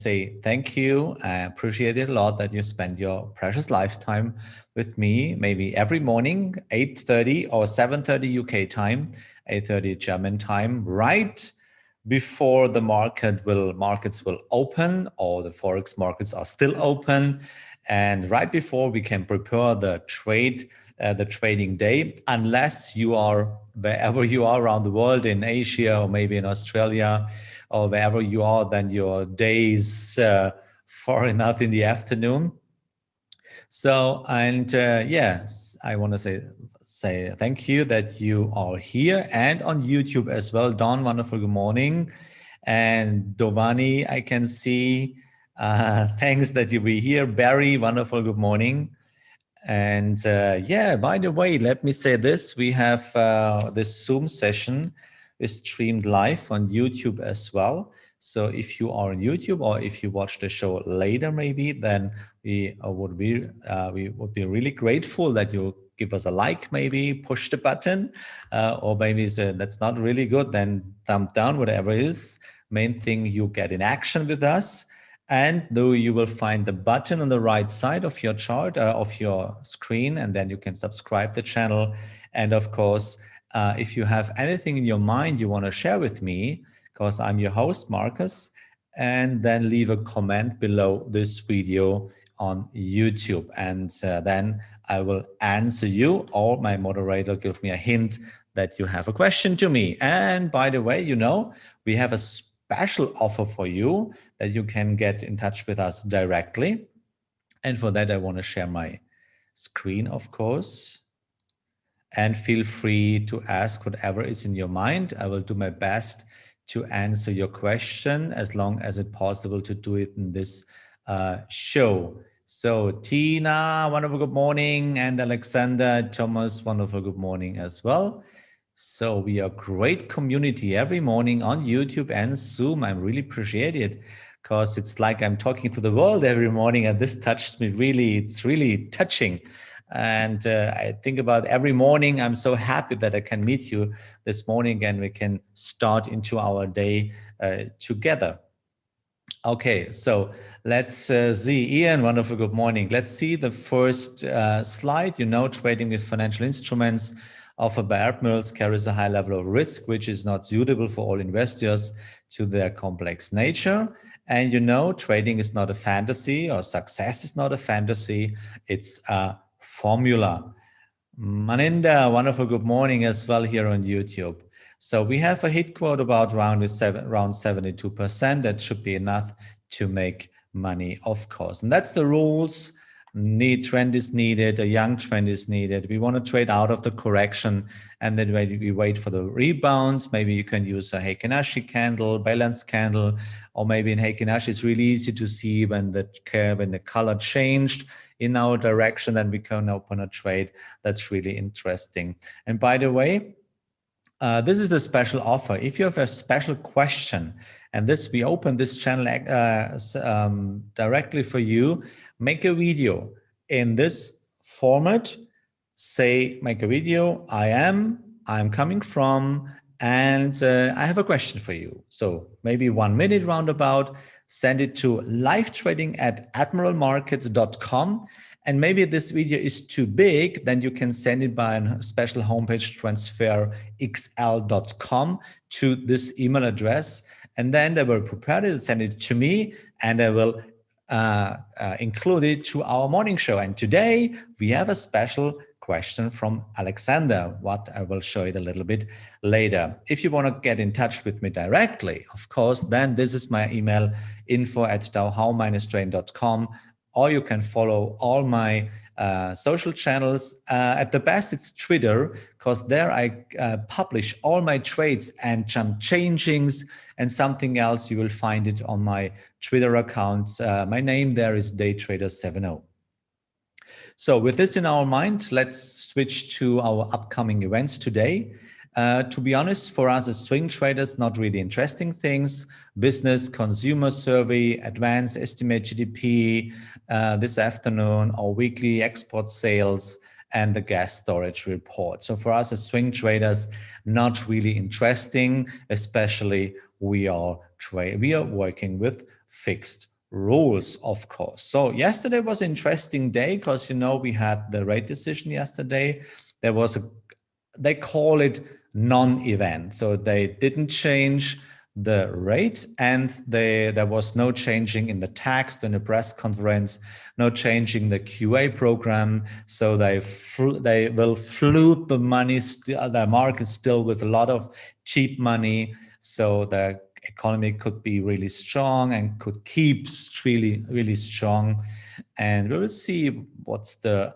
say thank you. I appreciate it a lot that you spend your precious lifetime with me, maybe every morning, 8:30 or 7:30 UK time, 8:30 German time, right before the markets will open, or the Forex markets are still open, and right before we can prepare the trading day, unless you are wherever you are around the world, in Asia or maybe in Australia or wherever you are, then your day is far enough in the afternoon. So, and yes, I want to say thank you that you are here and on YouTube as well. Don, wonderful good morning. And Dovani, I can see. Thanks that you were here. Barry, wonderful good morning. And yeah, by the way, let me say this. We have this Zoom session is streamed live on YouTube as well. So if you are on YouTube or if you watch the show later, maybe, then we would be really grateful that you give us a like, maybe push the button, or maybe say that's not really good, then thumb down, whatever it is. Main thing, you get in action with us. And though you will find the button on the right side of your chart, of your screen, and then you can subscribe the channel. And of course, if you have anything in your mind you want to share with me, because I'm your host, Markus, and then leave a comment below this video on YouTube. And then I will answer you, or my moderator give me a hint that you have a question to me. And by the way, you know, we have a special offer for you that you can get in touch with us directly. And for that, I want to share my screen, of course. And feel free to ask whatever is in your mind. I will do my best to answer your question as long as it's possible to do it in this show. So Tina, wonderful good morning. And Alexander, Thomas, wonderful good morning as well. So we are a great community every morning on YouTube and Zoom. I really appreciate it, because it's like I'm talking to the world every morning, and this touches me really. It's really touching. And I think about every morning. I'm so happy that I can meet you this morning and we can start into our day together. Okay, so let's see. Ian, wonderful good morning. Let's see the first slide. You know, trading with financial instruments offered by Admirals carries a high level of risk, which is not suitable for all investors to their complex nature. And you know, trading is not a fantasy, or success is not a fantasy. It's a formula. Maninda, wonderful good morning as well here on YouTube. So we have a hit quote about around 72%. That should be enough to make money, of course. And that's the rules. Trend is needed, a young trend is needed. We want to trade out of the correction, and then we wait for the rebounds. Maybe you can use a Heikin Ashi candle, balanced candle, or maybe in Heikin Ashi it's really easy to see when the color changed in our direction, then we can open a trade. That's really interesting. And by the way, this is a special offer. If you have a special question, and we open this channel directly for you, make a video in this format. Say, make a video, I'm coming from, and I have a question for you. So maybe 1 minute roundabout, send it to livetrading@admiralmarkets.com. And maybe this video is too big, then you can send it by a special homepage, transferxl.com, to this email address. And then they will prepare it, send it to me, and I will include it to our morning show. And today we have a special question from Alexander, what I will show it a little bit later. If you want to get in touch with me directly, of course, then this is my email, info@dowhow-train.com. Or you can follow all my social channels. At the best, it's Twitter, because there I publish all my trades and some changings and something else. You will find it on my Twitter account. My name there is Daytrader70. So with this in our mind, let's switch to our upcoming events today. To be honest, for us as swing traders, not really interesting things. Business consumer survey, advanced estimate GDP this afternoon, our weekly export sales, and the gas storage report. So for us as swing traders, not really interesting, especially we are working with fixed rules, of course. So yesterday was an interesting day because, you know, we had the rate decision yesterday. There was they call it non-event. So they didn't change the rate, and there was no changing in the text in the press conference, no changing the QA program. So they will flood the money, the market still with a lot of cheap money. So the economy could be really strong and could keep really, really strong. And we will see what's the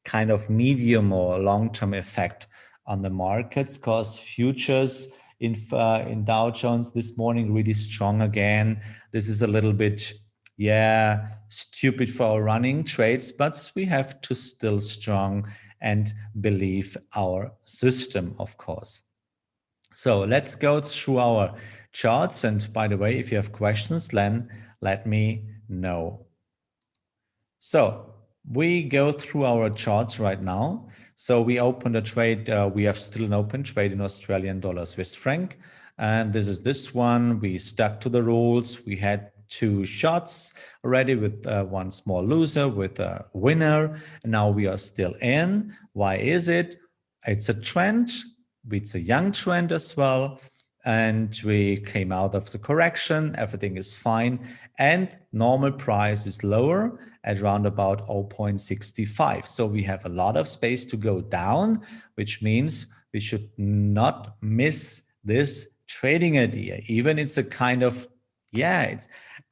kind of medium or long-term effect on the markets, because futures in Dow Jones this morning really strong again. This is a little bit, yeah, stupid for our running trades, but we have to still strong and believe our system, of course. So let's go through our charts. And by the way, if you have questions, then let me know. So we go through our charts right now. So we opened a trade. We have still an open trade in Australian dollar Swiss franc. And this is this one. We stuck to the rules. We had 2 shots already with one small loser with a winner. And now we are still in. Why is it? It's a trend. It's a young trend as well. And we came out of the correction. Everything is fine. And normal price is lower at around about 0.65. So we have a lot of space to go down, which means we should not miss this trading idea. Even it's a kind of, yeah,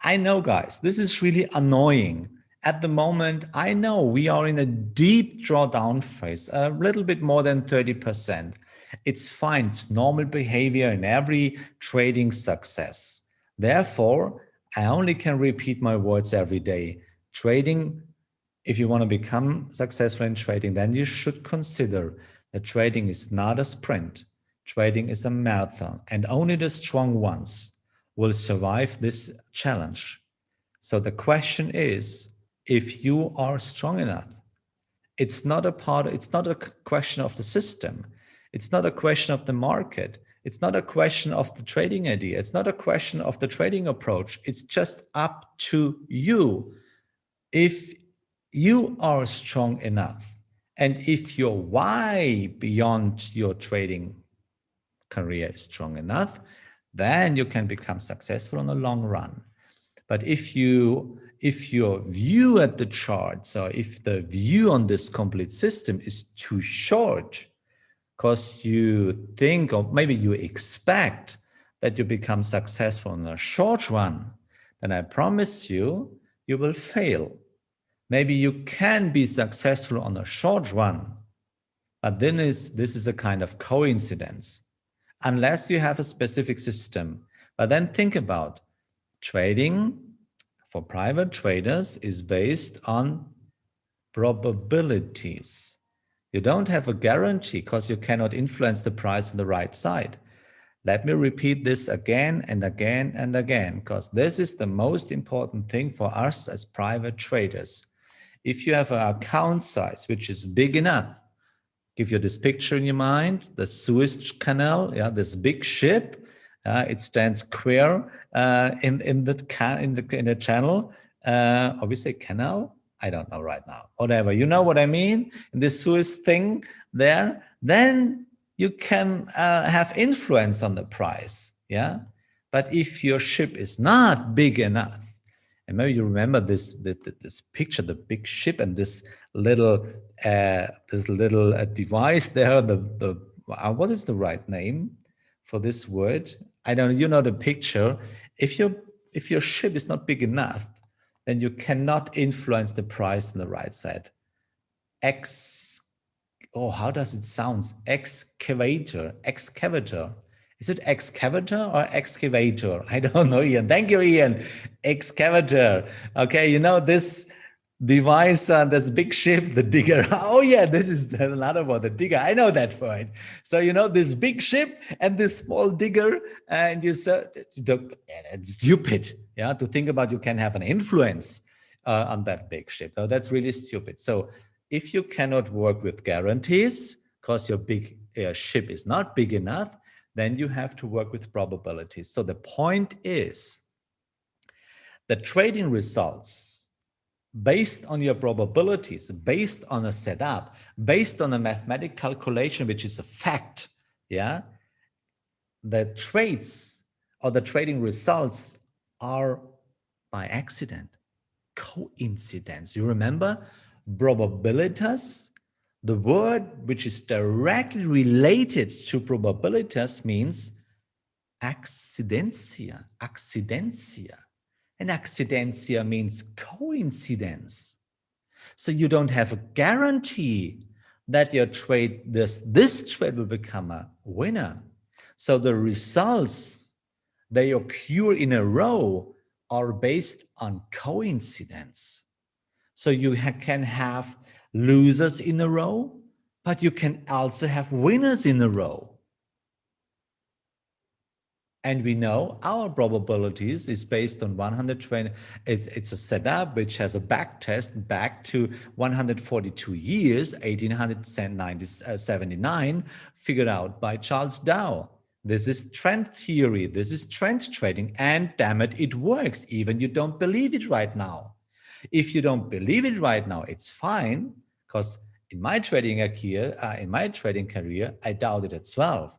I know, guys, this is really annoying. At the moment, I know we are in a deep drawdown phase, a little bit more than 30%. It's fine. It's normal behavior in every trading success. Therefore, I only can repeat my words every day. Trading, if you want to become successful in trading, then you should consider that trading is not a sprint. Trading is a marathon, and only the strong ones will survive this challenge. So the question is, if you are strong enough, it's not a question of the system. It's not a question of the market. It's not a question of the trading idea. It's not a question of the trading approach. It's just up to you. If you are strong enough, and if your why beyond your trading career is strong enough, then you can become successful in the long run. But if your view at the charts, or if the view on this complete system is too short, because you think, or maybe you expect that you become successful in a short run, then I promise you, you will fail. Maybe you can be successful on a short run, but then this is a kind of coincidence, unless you have a specific system. But then think about trading for private traders is based on probabilities. You don't have a guarantee because you cannot influence the price on the right side. Let me repeat this again and again and again, because this is the most important thing for us as private traders. If you have an account size which is big enough, give you this picture in your mind, the Suez Canal, yeah, this big ship, it stands square in the channel. Obviously, canal. I don't know right now. Whatever, you know what I mean. In this Suez thing there, then you can have influence on the price. Yeah, but if your ship is not big enough, and maybe you remember this picture, the big ship and this little device there. What is the right name for this word? I don't know. You know the picture. If your ship is not big enough, then you cannot influence the price on the right side. How does it sound? Excavator. Is it excavator or excavator? I don't know, Ian. Thank you, Ian. Excavator. Okay, you know this device, this big ship, the digger. Oh yeah, this is another word, the digger. I know that word. So you know this big ship and this small digger, and it's stupid, yeah, to think about you can have an influence on that big ship. So that's really stupid. So if you cannot work with guarantees because your big ship is not big enough, then you have to work with probabilities. So the point is the trading results based on your probabilities, based on a setup, based on a mathematical calculation, which is a fact, yeah, the trades or the trading results are by accident, coincidence. You remember probabilitas? The word which is directly related to probabilitas means accidentia, accidentia. And accidentia means coincidence. So you don't have a guarantee that your trade, this trade will become a winner. So the results they occur in a row are based on coincidence. So you can have losers in a row, but you can also have winners in a row. And we know our probabilities is based on 120. It's a setup which has a back test back to 142 years, 1879, figured out by Charles Dow. This is trend theory. This is trend trading. And damn it, it works. Even you don't believe it right now. If you don't believe it right now, it's fine. Because in my trading career, I doubted it as well.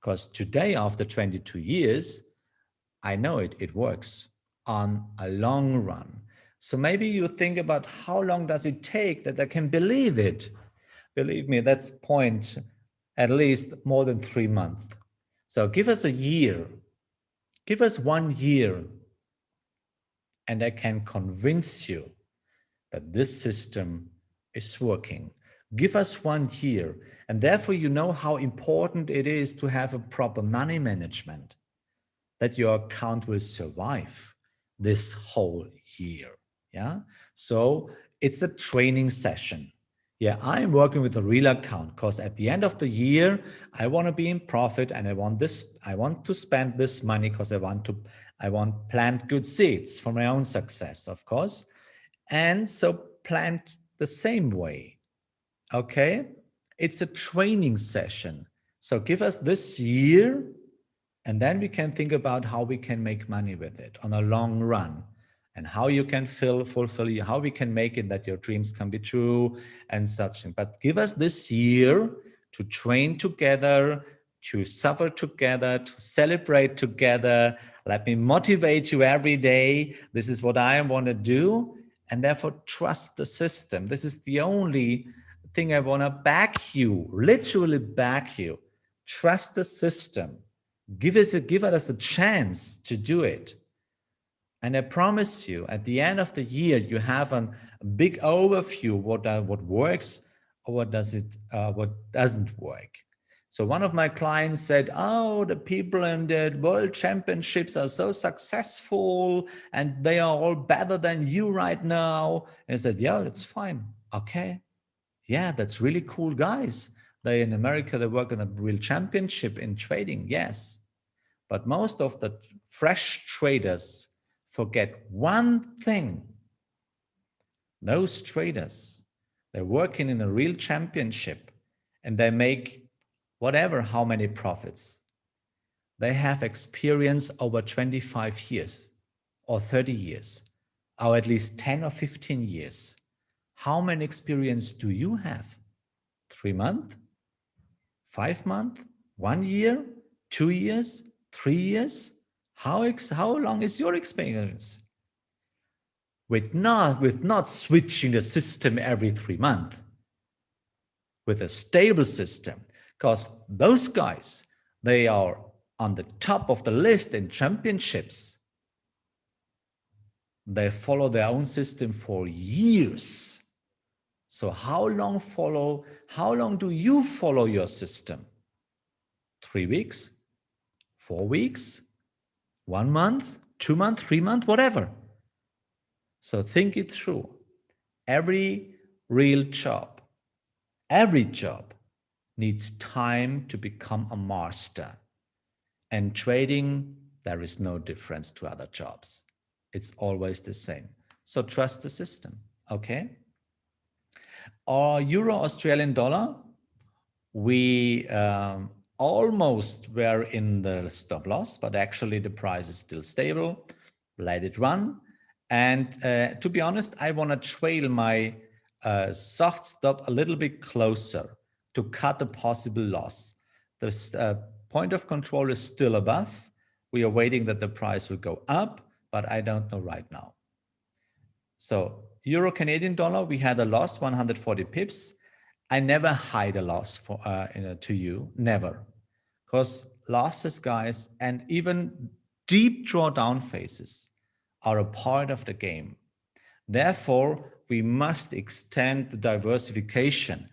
Because today, after 22 years, I know it works on a long run. So maybe you think about how long does it take that I can believe it? Believe me, that's point at least more than 3 months. So give us a year. Give us 1 year. And I can convince you that this system is working. Give us 1 year, and therefore you know how important it is to have a proper money management, that your account will survive this whole year. Yeah. So it's a training session. Yeah, I'm working with a real account because at the end of the year, I want to be in profit and I want to spend this money because I want plant good seeds for my own success, of course. And so plant the same way. Okay, it's a training session. So give us this year, and then we can think about how we can make money with it on a long run, and how you can fulfill, how we can make it that your dreams can be true and such. But give us this year to train together, to suffer together, to celebrate together. Let me motivate you every day. This is what I want to do. And therefore, trust the system. This is the only thing I want to back you, literally back you. Trust the system. Give us a chance to do it. And I promise you, at the end of the year, you have a big overview what works or what doesn't work. So one of my clients said, "Oh, the people in the world championships are so successful, and they are all better than you right now." And I said, "Yeah, that's fine. Okay, yeah, that's really cool, guys. They in America they work in a real championship in trading, yes." But most of the fresh traders forget one thing. Those traders, they're working in a real championship and they make whatever, how many profits. They have experience over 25 years or 30 years, or at least 10 or 15 years. How many experience do you have? 3 months? 5 months? 1 year? 2 years? 3 years? How long is your experience? With not switching the system every 3 months, with a stable system, because those guys, they are on the top of the list in championships. They follow their own system for years. So how long do you follow your system? 3 weeks? 4 weeks? 1 month? 2 months? 3 months? Whatever. So think it through. Every real job, every job needs time to become a master. And trading, there is no difference to other jobs. It's always the same. So trust the system, okay? Or Euro Australian dollar, we almost were in the stop loss, but actually the price is still stable. let it run. And to be honest, I want to trail my soft stop a little bit closer to cut a possible loss. The point of control is still above. We are waiting that the price will go up, but I don't know right now. So Euro Canadian dollar, we had a loss, 140 pips. I never hide a loss for to you, never, because losses, guys, and even deep drawdown phases are a part of the game. Therefore, we must extend the diversification,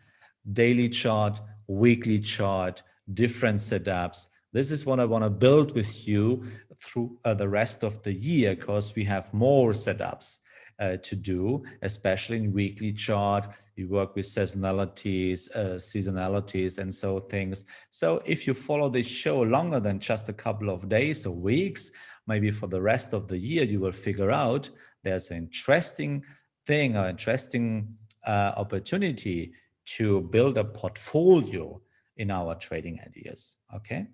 daily chart, weekly chart, different setups. This is what I want to build with you through the rest of the year, because we have more setups to do, especially in weekly chart. You work with seasonalities, and so things. So if you follow this show longer than just a couple of days or weeks, maybe for the rest of the year, you will figure out there's an interesting thing or interesting opportunity to build a portfolio in our trading ideas. Okay.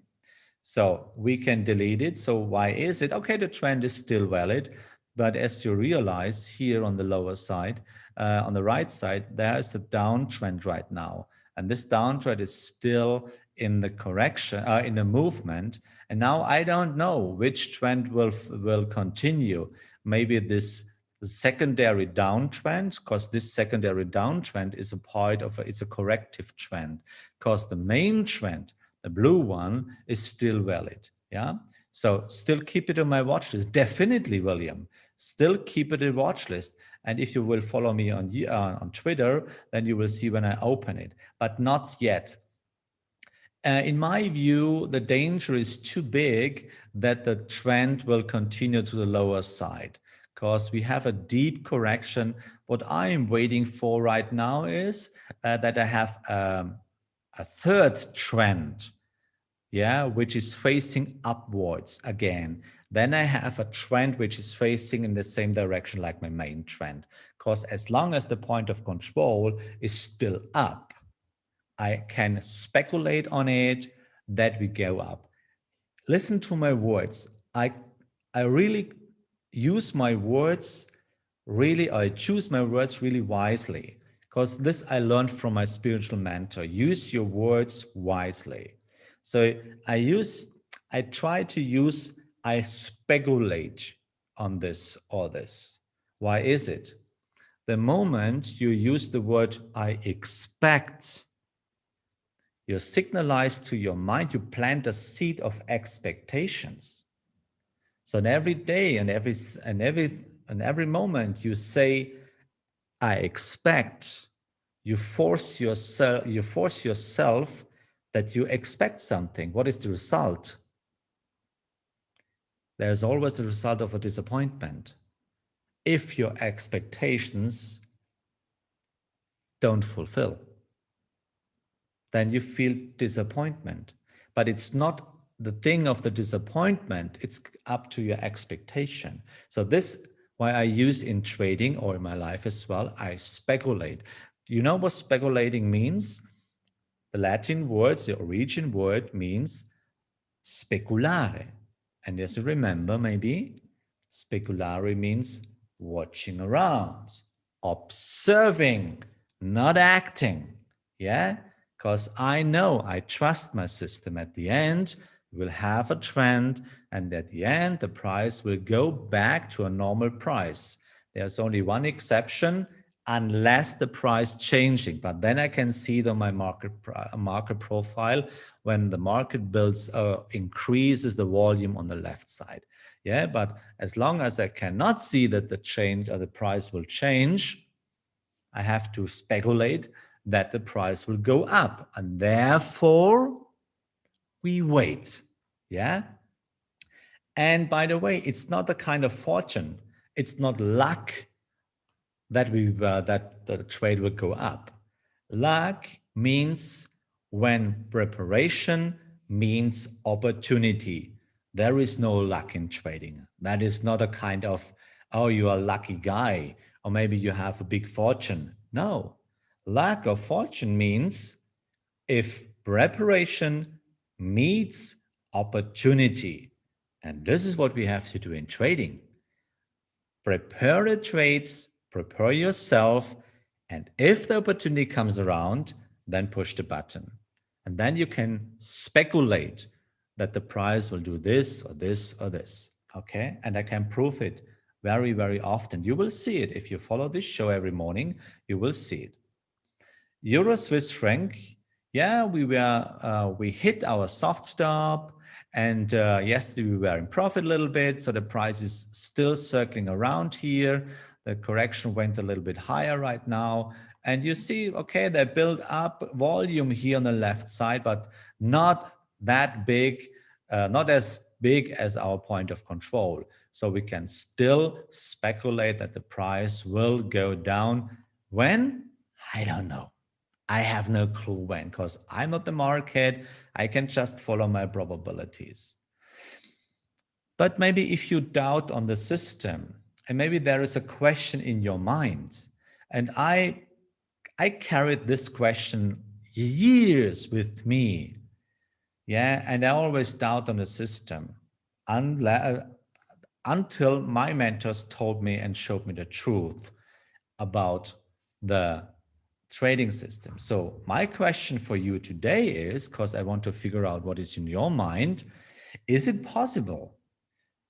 So we can delete it. So why is it? Okay, the trend is still valid. But as you realize here on the lower side, on the right side, there's a downtrend right now. And this downtrend is still in the correction, in the movement. And now I don't know which trend will continue. Maybe this secondary downtrend, because this secondary downtrend is a part of it's a corrective trend, because the main trend, the blue one, is still valid. Yeah. So still keep it on my watch list. Definitely, William. Still keep it in watch list. And if you will follow me on Twitter, then you will see when I open it, but not yet. In my view, the danger is too big that the trend will continue to the lower side, because we have a deep correction. What I am waiting for right now is that I have a third trend, yeah, which is facing upwards again. Then I have a trend which is facing in the same direction like my main trend. Because as long as the point of control is still up, I can speculate on it that we go up. Listen to my words. I really use my words really, I choose my words really wisely, because this I learned from my spiritual mentor. Use your words wisely. So I try to use, I speculate on this or this. Why is it? The moment you use the word I expect, you signalize to your mind, you plant a seed of expectations. So in every day and every moment you say, I expect, you force yourself that you expect something. What is the result? There's always the result of a disappointment. If your expectations don't fulfill, then you feel disappointment. But it's not the thing of the disappointment, it's up to your expectation. So this, why I use in trading or in my life as well, I speculate. You know what speculating means? The Latin word, the origin word means speculare. And as you remember, maybe, speculare means watching around, observing, not acting. Yeah? Because I know, I trust my system. At the end, we'll have a trend, and at the end, the price will go back to a normal price. There's only one exception, unless the price changing. But then I can see it on my market profile when the market builds, increases the volume on the left side. Yeah, but as long as I cannot see that the change or the price will change, I have to speculate that the price will go up, and therefore we wait. Yeah. And by the way, it's not a kind of fortune. It's not luck that that the trade will go up. Luck means when preparation means opportunity. There is no luck in trading. That is not a kind of, oh, you are a lucky guy, or maybe you have a big fortune. No, luck or fortune means if preparation meets opportunity. And this is what we have to do in trading. prepare the trades, prepare yourself, and if the opportunity comes around, then push the button. And then you can speculate that the price will do this or this or this, okay? And I can prove it very, very often. You will see it. If you follow this show every morning, you will see it. Euro Swiss franc, yeah, we hit our soft stop, and yesterday we were in profit a little bit, so the price is still circling around here. The correction went a little bit higher right now, and you see, okay, they build up volume here on the left side, but not that big, not as big as our point of control. So we can still speculate that the price will go down. When? I don't know. I have no clue when, because I'm not the market. I can just follow my probabilities. But maybe if you doubt on the system, and maybe there is a question in your mind, and I carried this question years with me, yeah, and I always doubt on the system until my mentors told me and showed me the truth about the trading system. So my question for you today is, because I want to figure out what is in your mind, is it possible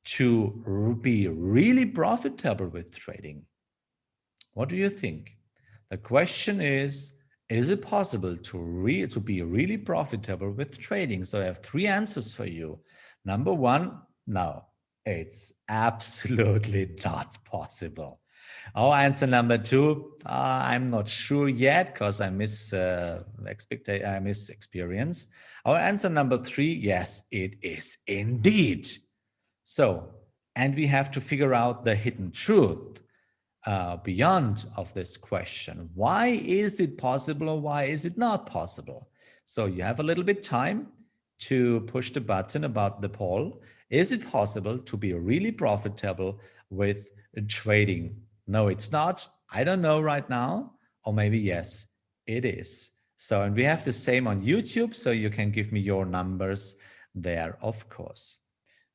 to be really profitable with trading? What do you think? The question is it possible to be really profitable with trading? So I have three answers for you. Number one, no, it's absolutely not possible. Our answer number two, I'm not sure yet because I miss experience. Our answer number three, yes, it is indeed. So, and we have to figure out the hidden truth beyond of this question. Why is it possible or why is it not possible? So you have a little bit time to push the button about the poll. Is it possible to be really profitable with trading? No, it's not. I don't know right now. Or maybe yes, it is. So, and we have the same on YouTube, so you can give me your numbers there, of course.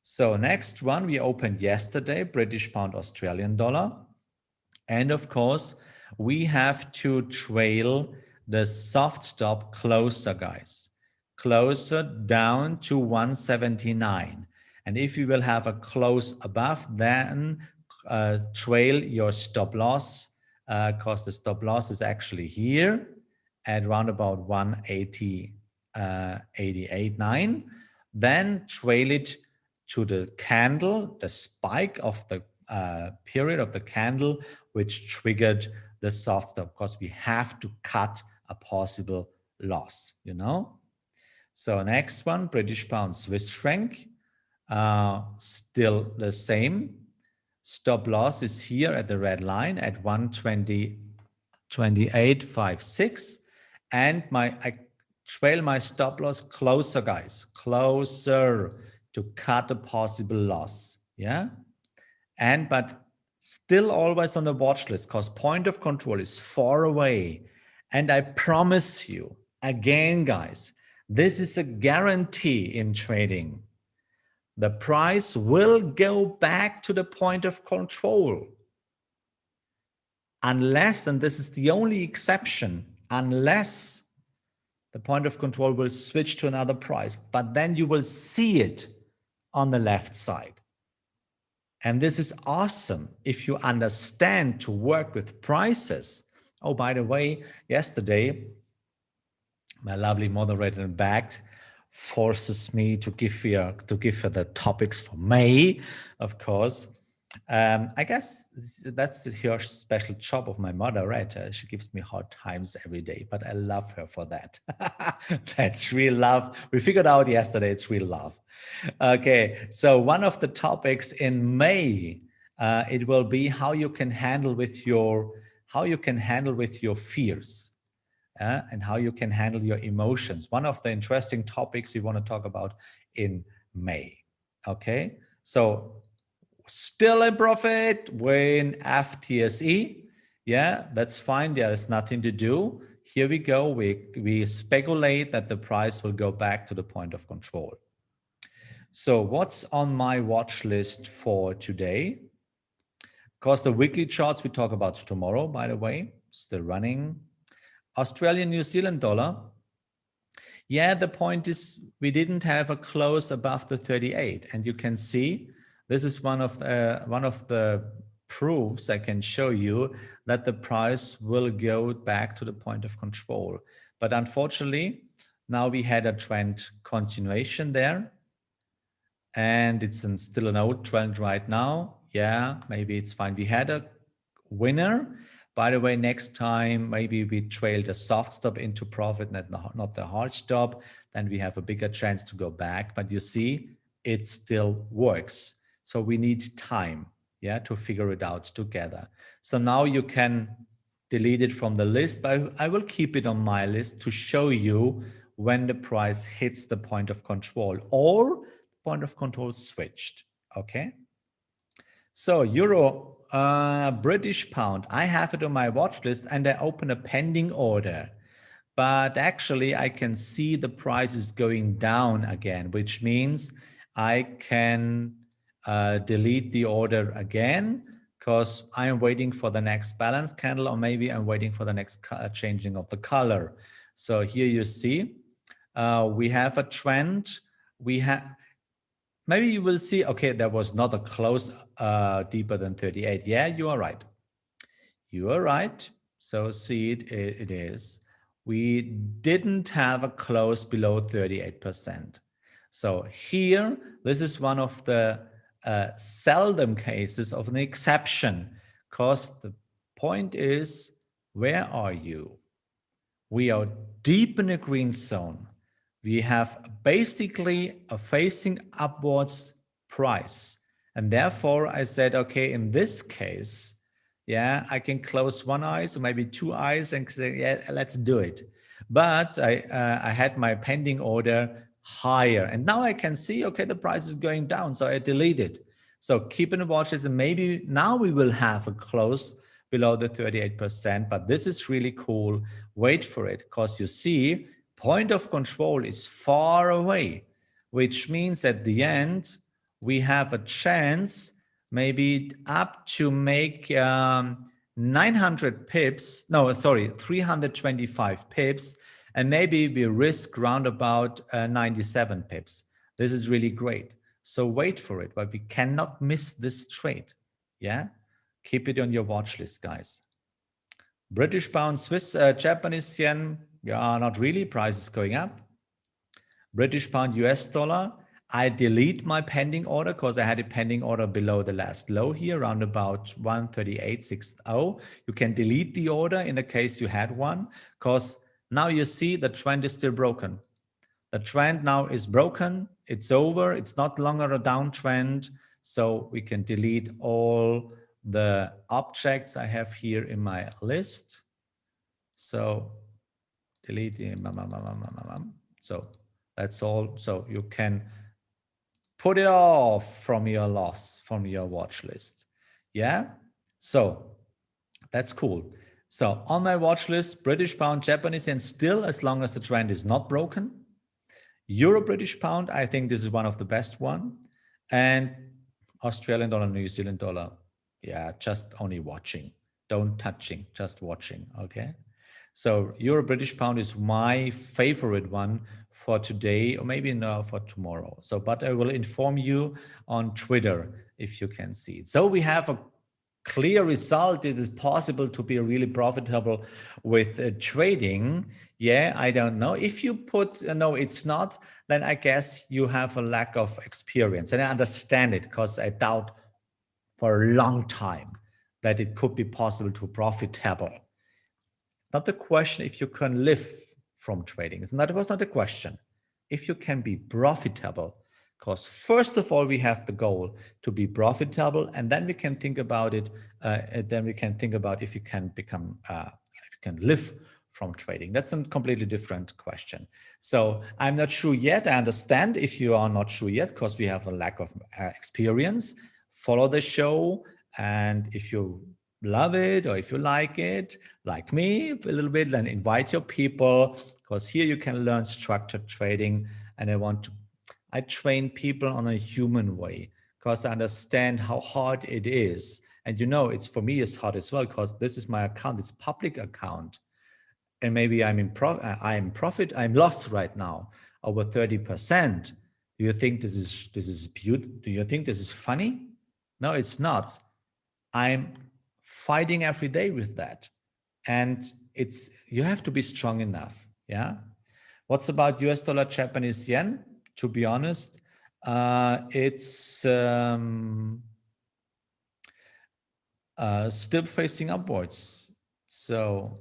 So next one, we opened yesterday, British pound, Australian dollar. And of course, we have to trail the soft stop closer, guys. Closer down to 179. And if you will have a close above, then trail your stop loss, because the stop loss is actually here at around about 180, 88.9. Then trail it to the candle, the spike of the period of the candle, which triggered the soft stop, because we have to cut a possible loss, you know? So next one, British pound, Swiss franc, still the same. Stop loss is here at the red line at 120.2856. And I trail my stop loss closer, guys, closer to cut a possible loss, yeah? And but still always on the watch list, because point of control is far away. And I promise you, again, guys, this is a guarantee in trading. The price will go back to the point of control. Unless, and this is the only exception, unless the point of control will switch to another price, but then you will see it on the left side. And this is awesome if you understand to work with prices. Oh, by the way, yesterday, my lovely moderator in back forces me to give her the topics for May, of course. I guess that's her special job of my moderator. She gives me hard times every day, but I love her for that. That's real love. We figured out yesterday it's real love. Okay, so one of the topics in May, it will be how you can handle with your fears. And how you can handle your emotions. One of the interesting topics we want to talk about in May. Okay, so still in profit when FTSE. Yeah, that's fine. There's nothing to do. Here we go. We speculate that the price will go back to the point of control. So what's on my watch list for today? course, the weekly charts we talk about tomorrow, by the way, still running. Australian New Zealand dollar. Yeah, the point is we didn't have a close above the 38, and you can see this is one of the proofs I can show you that the price will go back to the point of control. But unfortunately, now we had a trend continuation there, and it's still an old trend right now. Yeah, maybe it's fine. We had a winner. By the way, next time, maybe we trailed a soft stop into profit, not the hard stop, then we have a bigger chance to go back. But you see, it still works. So we need time, yeah, to figure it out together. So now you can delete it from the list, but I will keep it on my list to show you when the price hits the point of control or point of control switched, okay? So euro, British pound, I have it on my watch list and I open a pending order. But actually I can see the price is going down again, which means I can delete the order again because I'm waiting for the next balance candle, or maybe I'm waiting for the next changing of the color. So here you see we have a trend. We have, maybe you will see, okay, there was not a close deeper than 38. Yeah, you are right. You are right. So see it is. We didn't have a close below 38%. So here, this is one of the seldom cases of an exception, because the point is, where are you? We are deep in a green zone. We have basically a facing upwards price. And therefore I said, okay, in this case, yeah, I can close one eye, so maybe two eyes, and say, yeah, let's do it. But I had my pending order higher, and now I can see, okay, the price is going down, so I delete it. So keep in the watch list, and maybe now we will have a close below the 38%, but this is really cool. Wait for it, because you see, point of control is far away, which means at the end, we have a chance maybe up to make 900 pips, no, sorry, 325 pips, and maybe we risk round about 97 pips. This is really great. So wait for it, but we cannot miss this trade. Yeah, keep it on your watch list, guys. British pound, Swiss, Japanese yen, yeah, not really, price is going up. British pound, US dollar, I delete my pending order because I had a pending order below the last low here, around about 138.60. You can delete the order in the case you had one, because now you see the trend is still broken. The trend now is broken. It's over. It's not longer a downtrend. So we can delete all the objects I have here in my list. So delete. So that's all. So you can put it off from your loss, from your watch list. Yeah. So that's cool. So on my watch list, British pound, Japanese yen, still, as long as the trend is not broken. Euro British pound, I think this is one of the best one. And Australian dollar, New Zealand dollar. Yeah, just only watching. Don't touching, just watching, okay? So Euro British pound is my favorite one for today, or maybe no, for tomorrow. So, but I will inform you on Twitter if you can see it. So we have a clear result. It is possible to be really profitable with trading. Yeah, I don't know. If you put, no, it's not, then I guess you have a lack of experience. And I understand it, because I doubt for a long time that it could be possible to profitable. Not the question if you can live from trading. That was not a question. If you can be profitable, because first of all, we have the goal to be profitable, and then we can think about it. Then we can think about if you can become, if you can live from trading. That's a completely different question. So I'm not sure yet. I understand if you are not sure yet, because we have a lack of experience. Follow the show, and if you love it, or if you like it, like me a little bit, then invite your people, because here you can learn structured trading. And I train people on a human way, because I understand how hard it is. And you know, it's for me, it's hard as well, because this is my account, it's public account. And maybe I'm profit, I'm lost right now, over 30%. Do you think this is beautiful? Do you think this is funny? No, it's not. I'm fighting every day with that. And you have to be strong enough. Yeah. What's about US dollar, Japanese yen? To be honest, it's still facing upwards. So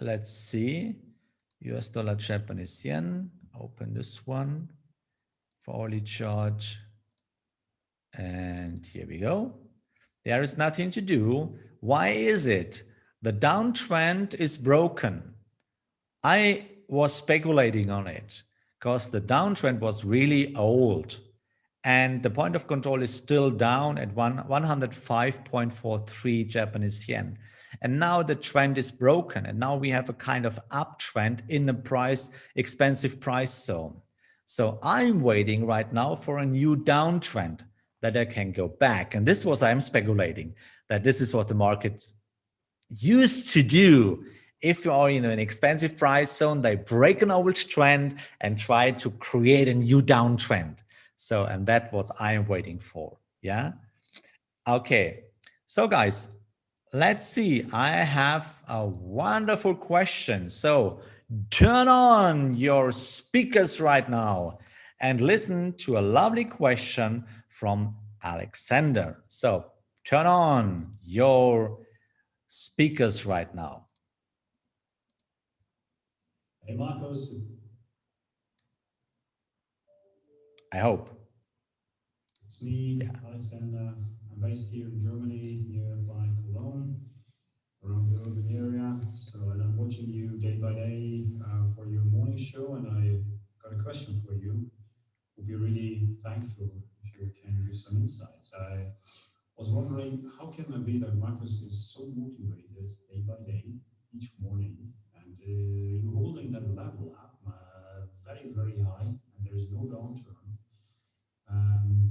let's see. US dollar, Japanese yen. Open this one for hourly chart. And here we go. There is nothing to do. Why is it? The downtrend is broken. I was speculating on it because the downtrend was really old. And the point of control is still down at 105.43 Japanese yen. And now the trend is broken. And now we have a kind of uptrend in the expensive price zone. So I'm waiting right now for a new downtrend that I can go back. And this was, I'm speculating that this is what the market used to do. If you are in an expensive price zone, they break an old trend and try to create a new downtrend. So, and that's what I'm waiting for. Yeah. Okay. So guys, let's see. I have a wonderful question. So turn on your speakers right now and listen to a lovely question from Alexander. So turn on your speakers right now. Hey, Markus. I hope. It's me, yeah. Alexander. I'm based here in Germany, nearby Cologne, around the urban area. So, and I'm watching you day by day for your morning show, and I got a question for you. Would be really thankful if you can give some insights. I was wondering, how can it be that Markus is so motivated day by day, each morning, and you're holding that level up very, very high, and there is no downturn.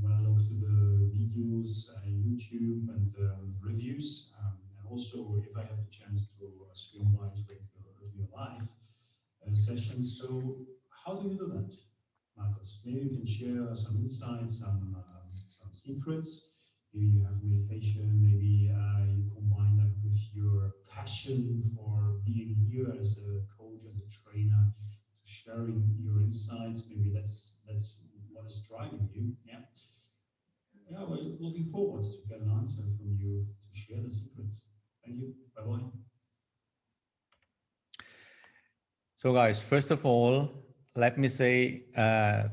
When I look to the videos, YouTube, and reviews, and also if I have the chance to swing by to your live sessions. So, how do you do that, Markus? Maybe you can share some insights, some secrets. Maybe you have meditation. Maybe you combine that with your passion for being here as a coach, as a trainer, to sharing your insights. Maybe that's what is driving you. Yeah. Yeah, we're looking forward to get an answer from you to share the secrets. Thank you. Bye-bye. So guys, first of all, let me say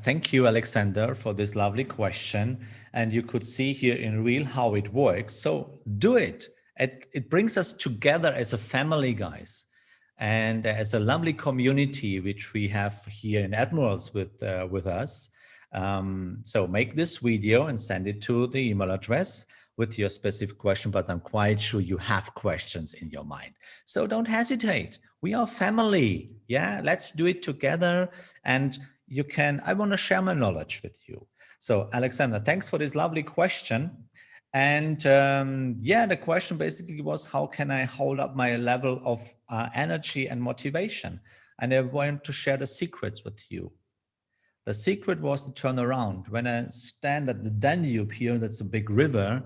thank you, Alexander, for this lovely question. And you could see here in real how it works. So do it. It brings us together as a family, guys, and as a lovely community, which we have here in Admirals with us. So make this video and send it to the email address with your specific question, but I'm quite sure you have questions in your mind. So don't hesitate. We are family. Yeah, let's do it together. And I want to share my knowledge with you. So Alexander, thanks for this lovely question. And yeah, the question basically was, how can I hold up my level of energy and motivation? And I want to share the secrets with you. The secret was to turn around. When I stand at the Danube here, that's a big river,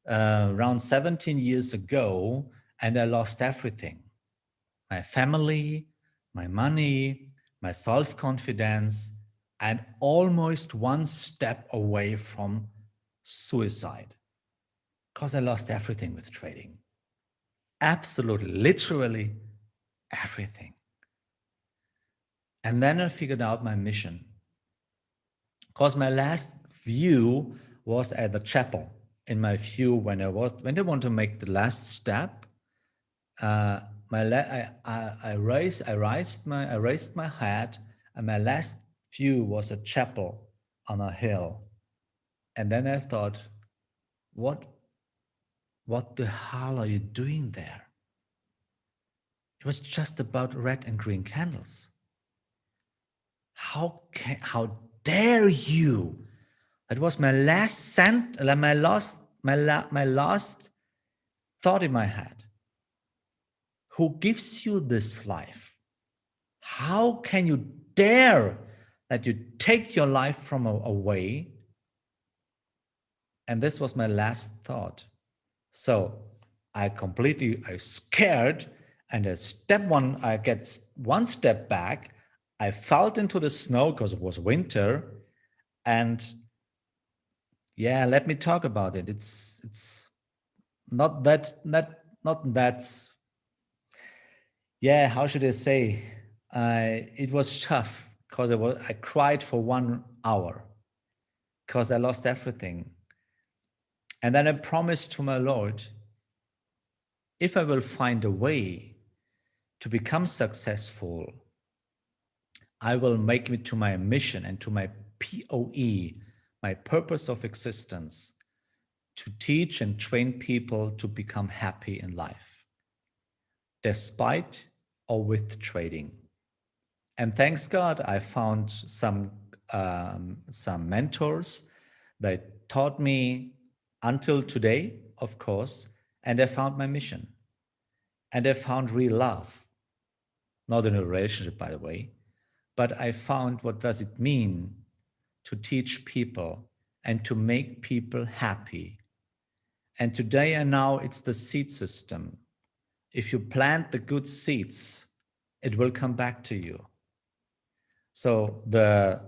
around 17 years ago, and I lost everything. My family, my money, my self-confidence, and almost one step away from suicide. Because I lost everything with trading. Absolutely, literally everything. And then I figured out my mission. Because my last view was at the chapel. In my view, when I want to make the last step, I raised my head, and my last view was a chapel on a hill. And then I thought, what the hell are you doing there? It was just about red and green candles. How dare you? That was my last thought in my head, who gives you this life? How can you dare that you take your life from away? And this was my last thought. So I scared, and I get one step back. I fell into the snow because it was winter. And yeah, let me talk about it. It's not that, yeah, how should I say? It was tough because I cried for 1 hour because I lost everything. And then I promised to my Lord, if I will find a way to become successful, I will make it to my mission and to my POE, my purpose of existence, to teach and train people to become happy in life, despite or with trading. And thanks God, I found some mentors that taught me until today, of course, and I found my mission. And I found real love, not in a relationship, by the way, but I found what does it mean to teach people and to make people happy. And today and now it's the seed system. If you plant the good seeds, it will come back to you. So the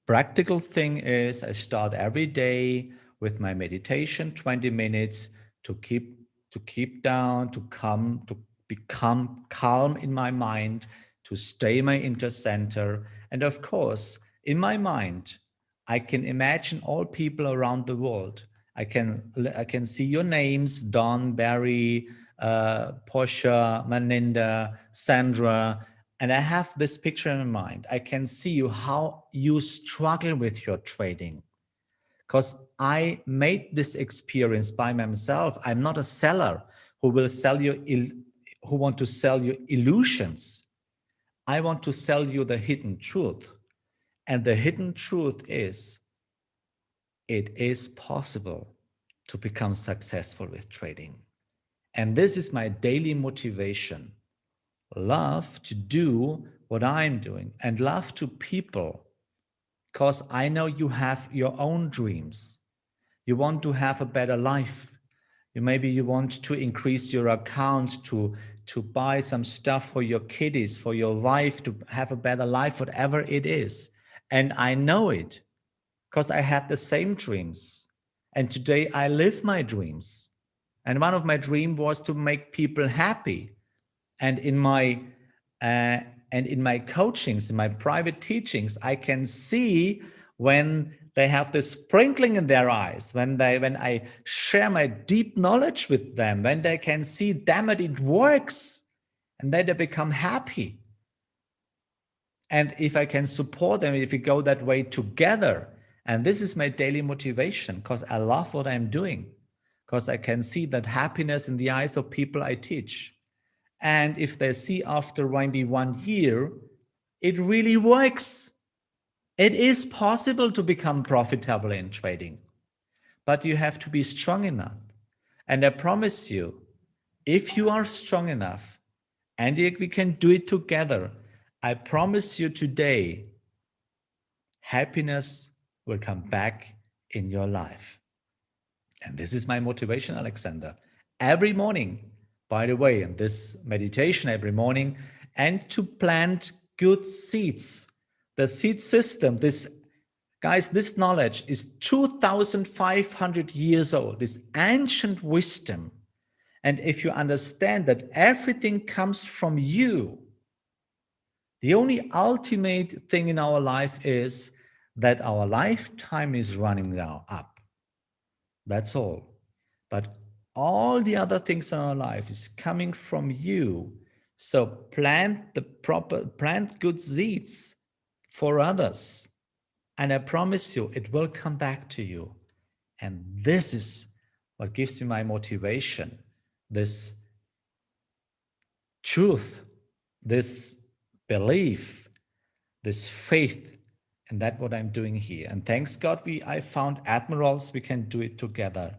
practical thing is I start every day with my meditation, 20 minutes to keep down, to become calm in my mind, to stay my inner center. And of course, in my mind, I can imagine all people around the world. I can see your names, Don, Barry, Portia, Maninda, Sandra, and I have this picture in mind. I can see you how you struggle with your trading because I made this experience by myself. I'm not a seller who will sell you who want to sell you illusions. I want to sell you the hidden truth. And the hidden truth is it is possible to become successful with trading. And this is my daily motivation. Love to do what I'm doing and love to people, because I know you have your own dreams. You want to have a better life. Maybe you want to increase your account to buy some stuff for your kiddies, for your wife, to have a better life, whatever it is. And I know it because I had the same dreams. And today I live my dreams. And one of my dreams was to make people happy. And in my coachings, in my private teachings, I can see when they have this sprinkling in their eyes, when I share my deep knowledge with them, when they can see, damn it, it works, and then they become happy. And if I can support them, if we go that way together, and this is my daily motivation, because I love what I'm doing, because I can see that happiness in the eyes of people I teach. And if they see after maybe 1 year, it really works. It is possible to become profitable in trading, but you have to be strong enough. And I promise you, if you are strong enough and if we can do it together, I promise you today, happiness will come back in your life. And this is my motivation, Alexander. Every morning, by the way, in this meditation every morning, and to plant good seeds. The seed system, this knowledge is 2,500 years old, this ancient wisdom. And if you understand that everything comes from you, the only ultimate thing in our life is that our lifetime is running now up. That's all. But all the other things in our life is coming from you. So plant good seeds for others. And I promise you, it will come back to you. And this is what gives me my motivation, this truth, this belief, this faith, and that's what I'm doing here. And thanks God, I found Admirals, we can do it together.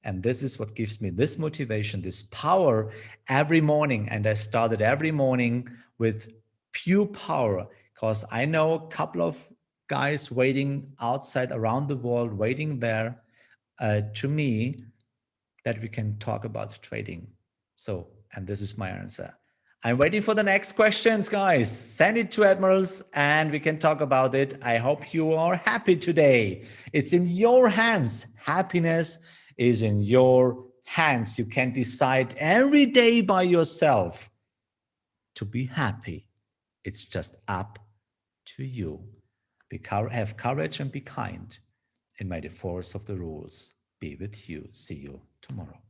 And this is what gives me this motivation, this power every morning. And I started every morning with pure power, because I know a couple of guys waiting outside around the world, waiting there to me, that we can talk about trading. So, and this is my answer. I'm waiting for the next questions, guys. Send it to Admirals and we can talk about it. I hope you are happy today. It's in your hands. Happiness is in your hands. You can decide every day by yourself to be happy. It's just up to you. Have courage and be kind. And may the force of the rules be with you. See you tomorrow.